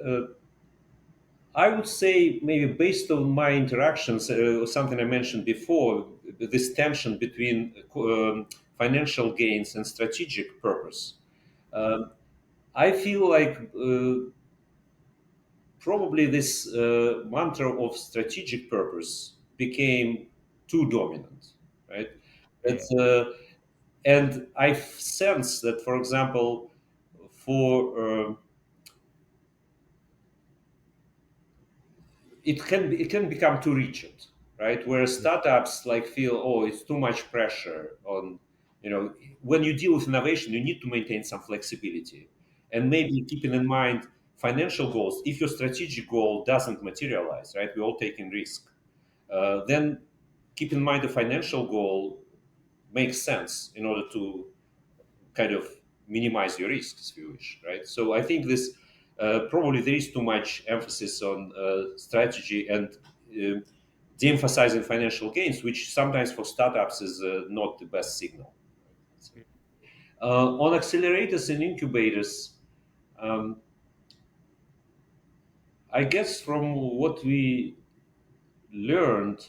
I would say maybe based on my interactions, something I mentioned before, this tension between financial gains and strategic purpose. Um, I feel like probably this mantra of strategic purpose became too dominant, right? Yeah. It's, and I sense that, for example, for it can become too rigid, right? Where startups like feel, oh, it's too much pressure on, you know, when you deal with innovation, you need to maintain some flexibility, and maybe keeping in mind financial goals. If your strategic goal doesn't materialize, right, we're all taking risk. Then keep in mind the financial goal makes sense in order to kind of minimize your risks, if you wish, right? So I think this probably there is too much emphasis on strategy and de-emphasizing financial gains, which sometimes for startups is not the best signal. On accelerators and incubators, um, I guess from what we learned,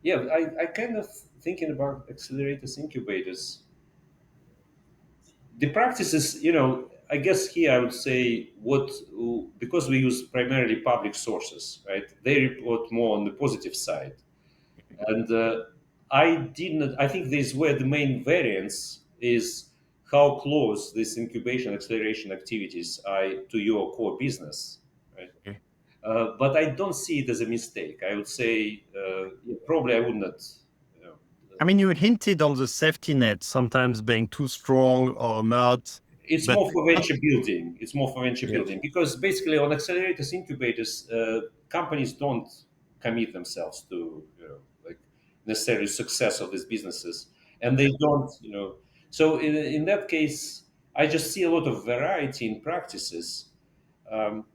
yeah, I kind of thinking about accelerators, incubators. The practices, I guess here I would say what, because we use primarily public sources, right? They report more on the positive side, and I think this where the main variance is, how close this incubation acceleration activities are to your core business, right? Okay. But I don't see it as a mistake. I would say yeah, probably I would not. You know, I mean, you hinted on the safety net sometimes being too strong or not, it's but more for venture building. It's more for venture yeah. building because basically on accelerators, incubators, companies don't commit themselves to, like necessarily success of these businesses, and they don't, So in that case, I just see a lot of variety in practices. Um,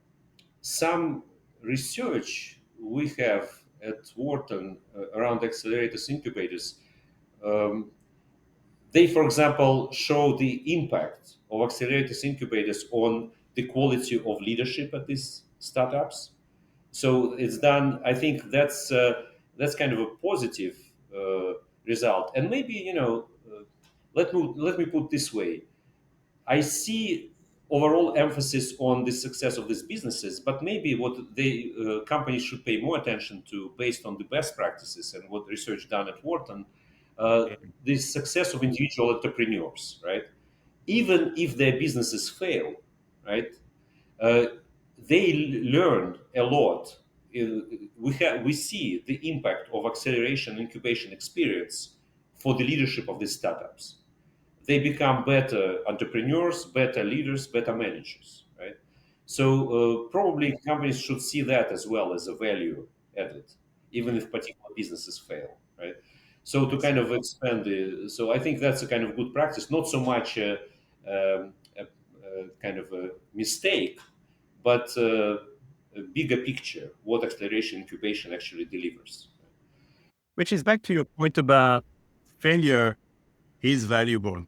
some research we have at Wharton around accelerators, incubators, um, they, for example, show the impact of accelerators, incubators on the quality of leadership at these startups. So it's done. I think that's kind of a positive result. And maybe let me put this way: I see overall emphasis on the success of these businesses, but maybe what the companies should pay more attention to, based on the best practices and what research done at Wharton, uh, the success of individual entrepreneurs, right? Even if their businesses fail, right? Uh, they learn a lot. We see the impact of acceleration incubation experience for the leadership of these startups. They become better entrepreneurs, better leaders, better managers, right? So probably companies should see that as well as a value added, even if particular businesses fail, right? So to Yes. kind of expand the, so I think that's a kind of good practice, not so much a kind of a mistake, but a bigger picture, what acceleration incubation actually delivers. Which is back to your point about failure is valuable.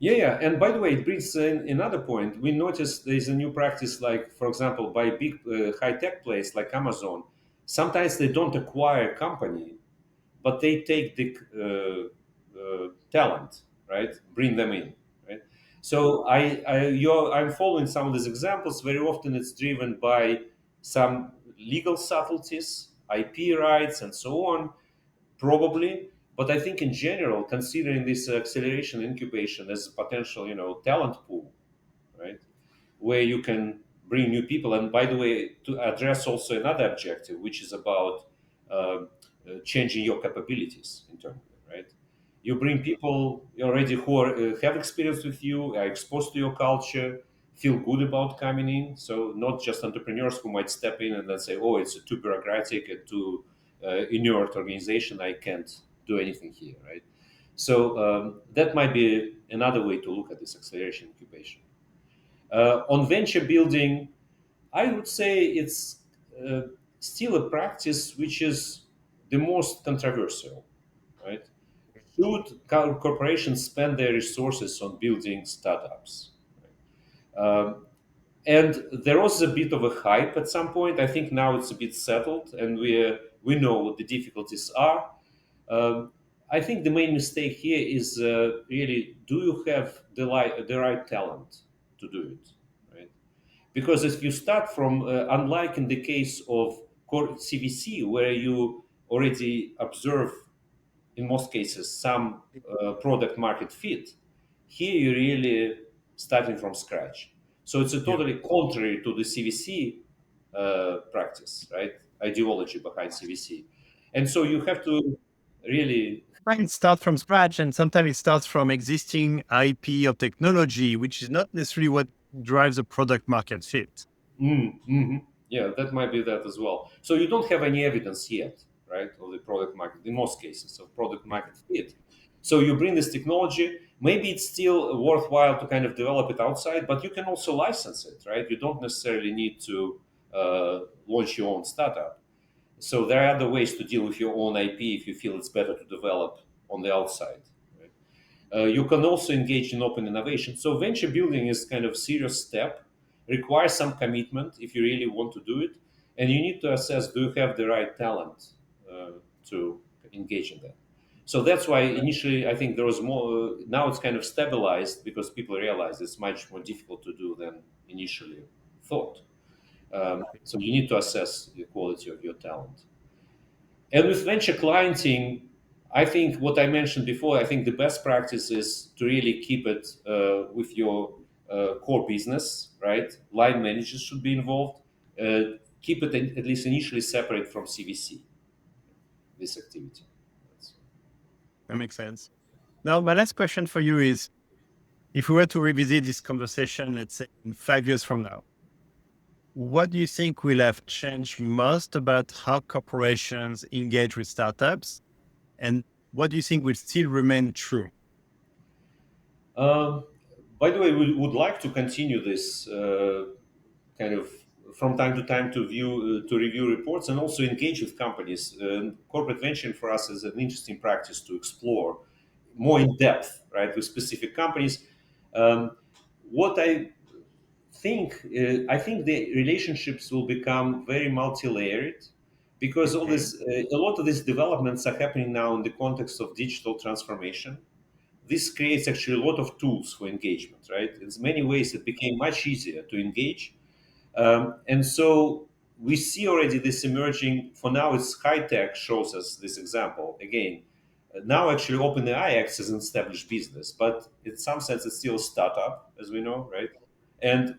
Yeah, yeah. And by the way, it brings in another point. We noticed there's a new practice, like, for example, by big high tech players like Amazon. Sometimes they don't acquire a company, but they take the talent, right? Bring them in, right? So I'm following some of these examples. Very often, it's driven by some legal subtleties, IP rights, and so on, probably. But I think in general, considering this acceleration incubation as a potential, talent pool, right, where you can bring new people. And by the way, to address also another objective, which is about changing your capabilities internally, right? You bring people already who have experience with you, are exposed to your culture, feel good about coming in. So not just entrepreneurs who might step in and then say, "Oh, it's too bureaucratic and too inert organization. I can't do anything here," right? So that might be another way to look at this acceleration incubation. On venture building, I would say it's uh, still a practice which is the most controversial, right? Should corporations spend their resources on building startups? Um, and there was a bit of a hype at some point. I think now it's a bit settled, and we know what the difficulties are. Um, I think the main mistake here is really: do you have the right talent to do it, right? Because if you start from, unlike in the case of core CVC, where you already observe in most cases some product market fit, here you're really starting from scratch. So it's a Yeah. totally contrary to the CVC practice, right? Ideology behind CVC. And so you have to really. Right, it starts from scratch, and sometimes it starts from existing IP or technology, which is not necessarily what drives a product market fit. Yeah, that might be that as well. So you don't have any evidence yet, right, of the product market in most cases of product Yeah. market fit. So you bring this technology. Maybe it's still worthwhile to kind of develop it outside, but you can also license it, right? You don't necessarily need to launch your own startup. So there are other ways to deal with your own IP if you feel it's better to develop on the outside. Right? You can also engage in open innovation. So venture building is kind of serious step, requires some commitment if you really want to do it, and you need to assess: do you have the right talent to engage in that? So that's why initially I think there was more. Now it's kind of stabilized because people realize it's much more difficult to do than initially thought. So you need to assess the quality of your talent. And with venture clienting, I think what I mentioned before, I think the best practice is to really keep it with your core business, right? Line managers should be involved. Keep it at least initially separate from CVC, this activity. That makes sense. Now, my last question for you is, if we were to revisit this conversation, let's say in 5 years from now, what do you think will have changed most about how corporations engage with startups? And what do you think will still remain true? Um, by the way, we would like to continue this kind of from time to time to review reports and also engage with companies. Corporate venturing for us is an interesting practice to explore more in depth, right, with specific companies. What I think the relationships will become very multi-layered because Okay. a lot of these developments are happening now in the context of digital transformation. This creates actually a lot of tools for engagement, right? In many ways, it became much easier to engage, and so we see already this emerging. For now, it's high tech shows us this example again. Now, actually, OpenAI acts as an established business, but in some sense, it's still a startup, as we know, right? And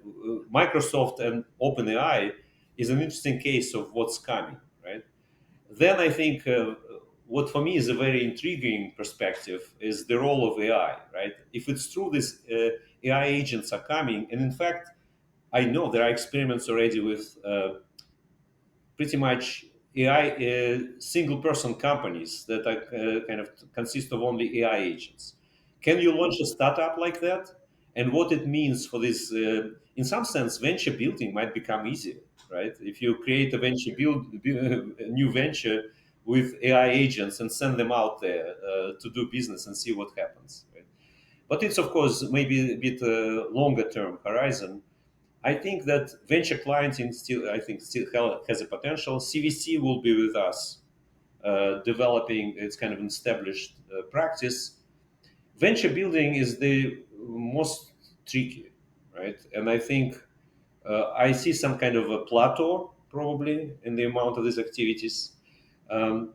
Microsoft and OpenAI is an interesting case of what's coming, right? Then I think what for me is a very intriguing perspective is the role of AI, right? If it's true, these AI agents are coming, and in fact, I know there are experiments already with pretty much AI single person companies that are kind of consist of only AI agents. Can you launch a startup like that? And what it means for this, in some sense, venture building might become easier, right? If you create a a new venture with AI agents and send them out there to do business and see what happens. Right? But it's of course maybe a bit longer term horizon. I think that venture clienting still, I think, still has a potential. CVC will be with us, developing its kind of established practice. Venture building is the most tricky, right? And I think I see some kind of a plateau probably in the amount of these activities. Um,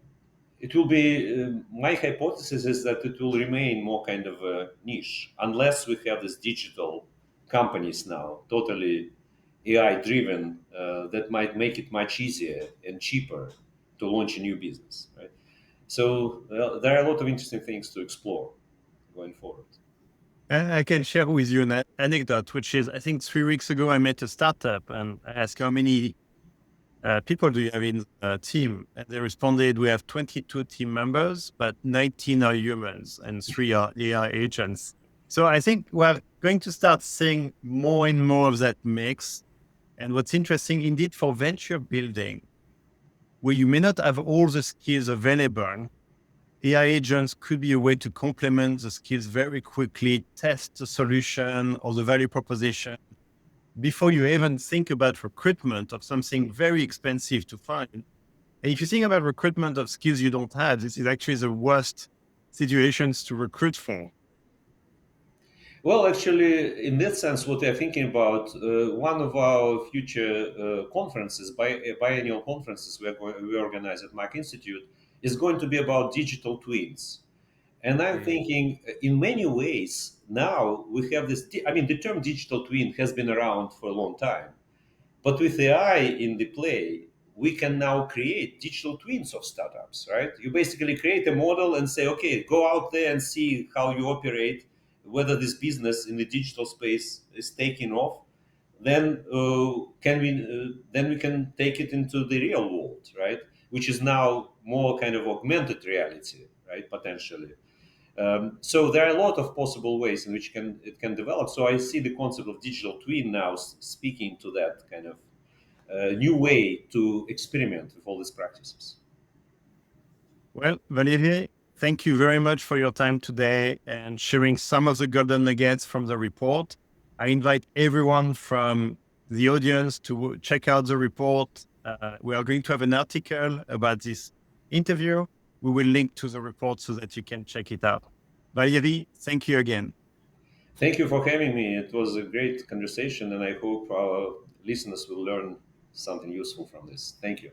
it will be my hypothesis is that it will remain more kind of a niche unless we have these digital companies now, totally AI driven, that might make it much easier and cheaper to launch a new business. Right. So there are a lot of interesting things to explore going forward. I can share with you an anecdote, which is I think 3 weeks ago I met a startup and I asked how many people do you have in a team? And they responded, we have 22 team members, but 19 are humans and 3 are AI agents. So I think we're going to start seeing more and more of that mix. And what's interesting indeed for venture building, where you may not have all the skills available, AI agents could be a way to complement the skills very quickly, test the solution or the value proposition before you even think about recruitment of something very expensive to find. And if you think about recruitment of skills you don't have, this is actually the worst situations to recruit for. Well, actually, in that sense, what we're thinking about, one of our future conferences, biennial conferences we organize at Mack Institute, is going to be about digital twins. And I'm Mm. thinking, in many ways, now we have this. I mean, the term digital twin has been around for a long time. But with AI in the play, we can now create digital twins of startups, right? You basically create a model and say, okay, go out there and see how you operate, whether this business in the digital space is taking off. Then we can take it into the real world, right? Which is now more kind of augmented reality, right? Potentially. So there are a lot of possible ways in which it can develop. So I see the concept of digital twin now speaking to that kind of new way to experiment with all these practices. Well, Valery, thank you very much for your time today and sharing some of the golden nuggets from the report. I invite everyone from the audience to check out the report. We are going to have an article about this interview. We will link to the report so that you can check it out. Valery, thank you again. Thank you for having me. It was a great conversation, and I hope our listeners will learn something useful from this. Thank you.